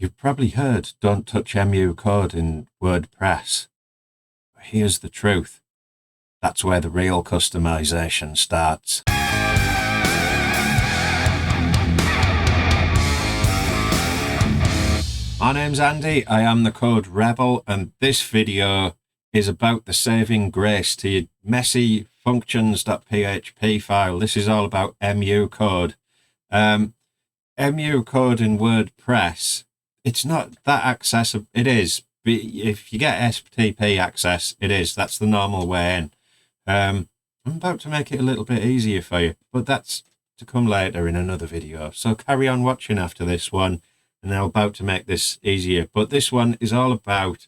You've probably heard don't touch MU code in WordPress. But here's the truth. That's where the real customization starts. My name's Andy, I am the Code Rebel, and this video is about the saving grace to your messy functions.php file. This is all about MU code. MU code in WordPress, it's not that accessible. It is, but if you get FTP access, it is. That's the normal way in. I'm about to make it a little bit easier for you, but that's to come later in another video. So carry on watching after this one, and I'm about to make this easier. But this one is all about,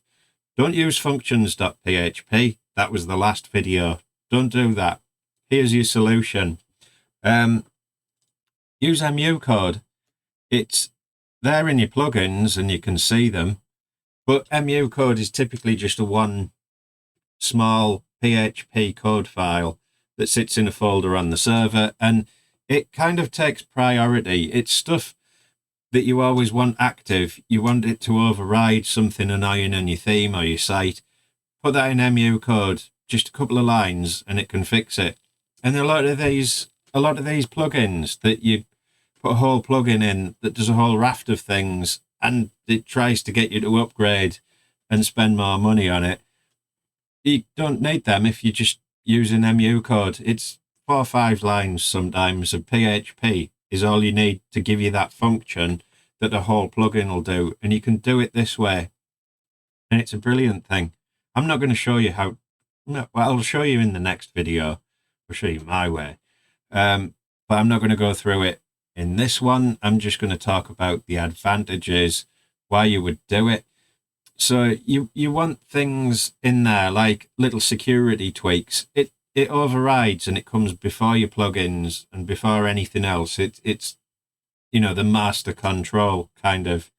don't use functions.php. That was the last video. Don't do that. Here's your solution. Use MU code. It's there in your plugins and you can see them, but MU code is typically just a one small PHP code file that sits in a folder on the server, and it kind of takes priority. It's stuff that you always want active. You want it to override something annoying in your theme or your site. Put that in MU code, just a couple of lines, and it can fix it. And a lot of these plugins that you put a whole plugin in that does a whole raft of things, and it tries to get you to upgrade and spend more money on it. You don't need them if you're just using MU code. It's 4 or 5 lines sometimes of PHP is all you need to give you that function that the whole plugin will do. And you can do it this way. And it's a brilliant thing. I'm not going to show you how. No, well, I'll show you in the next video. I'll show you my way. But I'm not going to go through it in this one. I'm just going to talk about the advantages, why you would do it. So you want things in there like little security tweaks. It overrides and it comes before your plugins and before anything else. It's you know, the master control kind of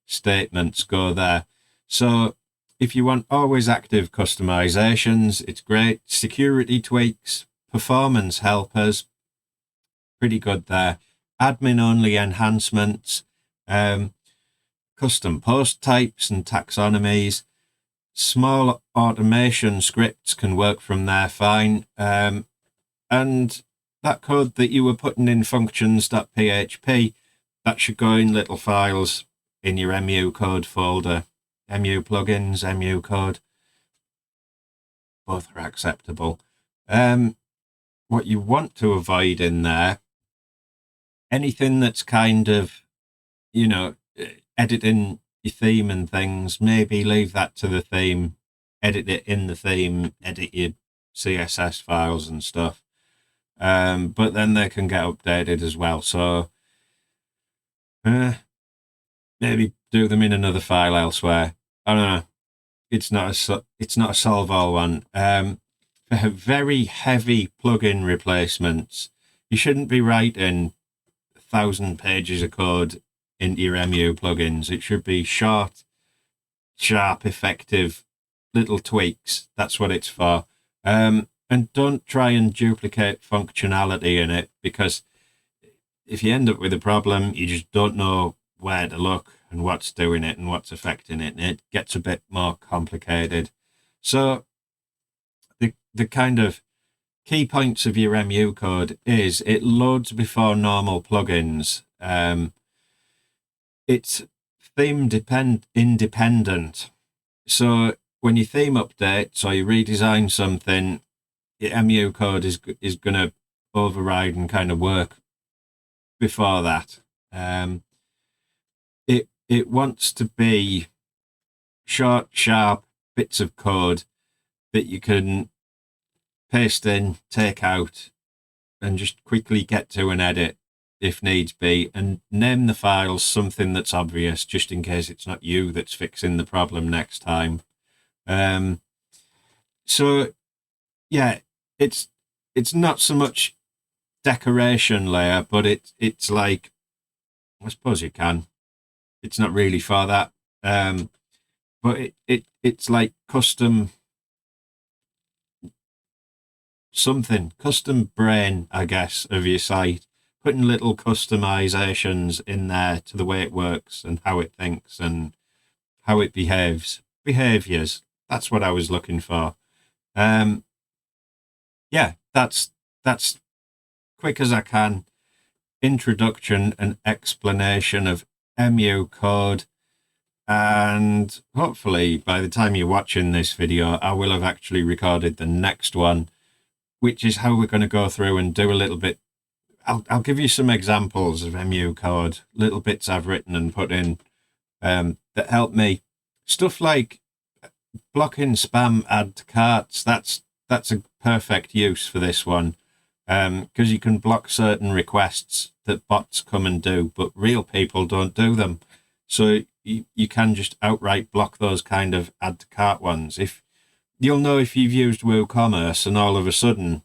statements go there. So if you want always active customizations, it's great. Security tweaks, performance helpers, pretty good there. Admin only enhancements, custom post types and taxonomies. Small automation scripts can work from there fine. And that code that you were putting in functions.php, that should go in little files in your MU code folder. MU plugins, MU code, both are acceptable. What you want to avoid in there, anything that's kind of, you know, editing your theme and things, maybe leave that to the theme, edit it in the theme, edit your CSS files and stuff. But then they can get updated as well. So maybe do them in another file elsewhere. I don't know. It's not a solve all one. For very heavy plugin replacements, you shouldn't be writing 1,000 pages of code into your MU plugins. It should be short, sharp, effective little tweaks. That's what it's for. And don't try and duplicate functionality in it, because if you end up with a problem, you just don't know where to look and what's doing it and what's affecting it, and it gets a bit more complicated. So the kind of key points of your MU code is it loads before normal plugins. It's theme independent. So when your theme updates or you redesign something, your MU code is going to override and kind of work before that. It wants to be short, sharp bits of code that you can paste in, take out, and just quickly get to and edit if needs be, and name the files something that's obvious, just in case it's not you that's fixing the problem next time. So yeah, it's not so much decoration layer, but it's like, I suppose you can. It's not really for that. But it's like custom something, custom brain, I guess, of your site, putting little customizations in there to the way it works and how it thinks and how it behaviors. That's what I was looking for. Yeah, that's quick as I can. Introduction and explanation of MU code. And hopefully by the time you're watching this video, I will have actually recorded the next one, which is how we're going to go through and do a little bit. I'll give you some examples of MU code, little bits I've written and put in that help me. Stuff like blocking spam add to carts. That's a perfect use for this one, because you can block certain requests that bots come and do, but real people don't do them. So you can just outright block those kind of add to cart ones. If you'll know if you've used WooCommerce and all of a sudden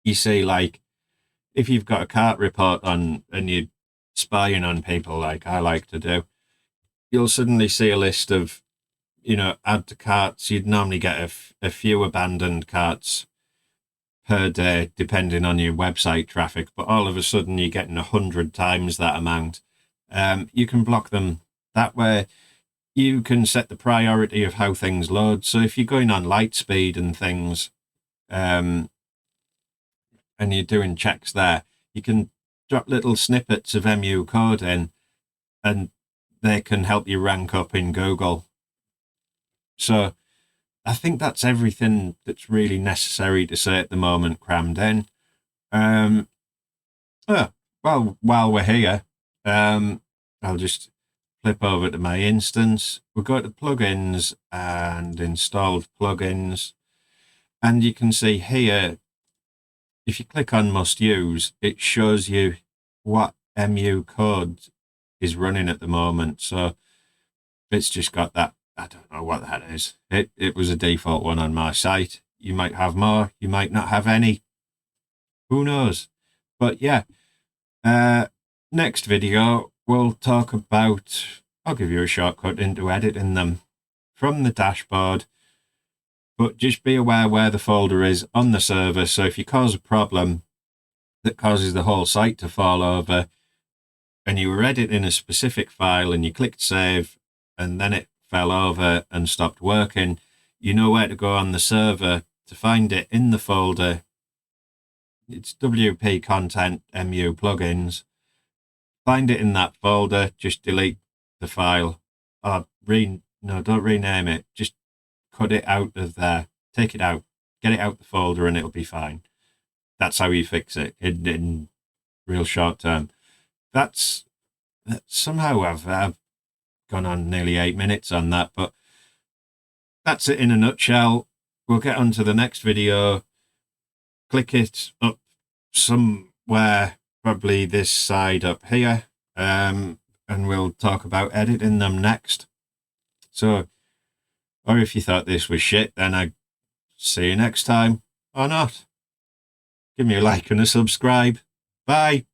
you see, like, if you've got a cart report on and you're spying on people like I like to do, you'll suddenly see a list of, add to carts. You'd normally get a few abandoned carts per day, depending on your website traffic, but all of a sudden you're getting 100 times that amount. You can block them that way. You can set the priority of how things load. So if you're going on light speed and things, and you're doing checks there, you can drop little snippets of MU code in, and they can help you rank up in Google. So I think that's everything that's really necessary to say at the moment, crammed in. Well, while we're here, I'll just flip over to my instance. We'll go to plugins and installed plugins. And you can see here, if you click on must use, it shows you what MU code is running at the moment. So it's just got that. I don't know what that is. It was a default one on my site. You might have more, you might not have any. Who knows? But yeah, next video, we'll talk about, I'll give you a shortcut into editing them from the dashboard. But just be aware where the folder is on the server. So if you cause a problem that causes the whole site to fall over, and you were editing a specific file and you clicked save and then it fell over and stopped working, you know where to go on the server to find it in the folder. It's WP content MU plugins. Find it in that folder, just delete the file. Or don't rename it. Just cut it out of there. Take it out. Get it out the folder and it'll be fine. That's how you fix it in real short term. That's somehow I've gone on nearly 8 minutes on that, but that's it in a nutshell. We'll get on to the next video. Click it up somewhere, probably this side up here, and we'll talk about editing them next. So, or if you thought this was shit, then I see you next time, or not. Give me a like and a subscribe. Bye.